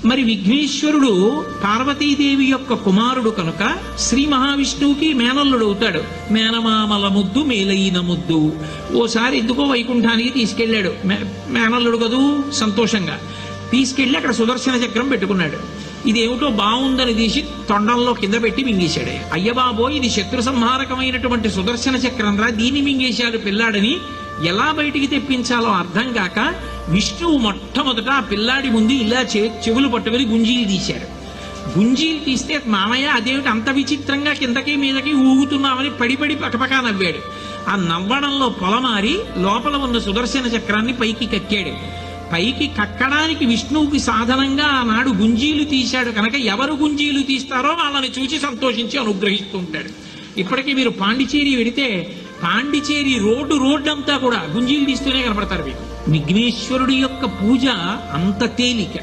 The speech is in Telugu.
మరి విఘ్నేశ్వరుడు పార్వతీదేవి యొక్క కుమారుడు కనుక శ్రీ మహావిష్ణువుకి మేనల్లుడు అవుతాడు. మేనమామల ముద్దు మేలైన ముద్దు. ఓసారి ఎందుకో వైకుంఠానికి తీసుకెళ్లాడు, మేనల్లుడు కదూ సంతోషంగా తీసుకెళ్లి అక్కడ సుదర్శన చక్రం పెట్టుకున్నాడు. ఇదేమిటో బాగుందని తీసి తొండంలో కింద పెట్టి మింగేశాడు. అయ్యబాబో ఇది శత్రు సంహారకమైనటువంటి సుదర్శన చక్రం రా, దీన్ని మింగేశాడు పిల్లాడని ఎలా బయటికి తెప్పించాలో అర్థం కాక విష్ణువు మొట్టమొదట ఆ పిల్లాడి ముందు ఇలా చెవులు పట్టుకుని గుంజీలు తీశాడు. గుంజీలు తీస్తే మామయ్య అదేమిటి అంత విచిత్రంగా కిందకి మీదకి ఊగుతున్నామని పడిపడి పకపకా నవ్వాడు. ఆ నవ్వడంలో పొలమారి లోపల ఉన్న సుదర్శన చక్రాన్ని పైకి కక్కాడు. పైకి కక్కడానికి విష్ణువుకి సాధనంగా ఆనాడు గుంజీలు తీశాడు కనుక ఎవరు గుంజీలు తీస్తారో వాళ్ళని చూసి సంతోషించి అనుగ్రహిస్తూ ఉంటాడు. ఇప్పటికీ మీరు పాండిచేరి వెడితే పాండిచేరి రోడ్డు అంతా కూడా గుంజీలు తీస్తూనే కనపడతారు మీకు. విఘ్నేశ్వరుడి యొక్క పూజ అంత తేలిక.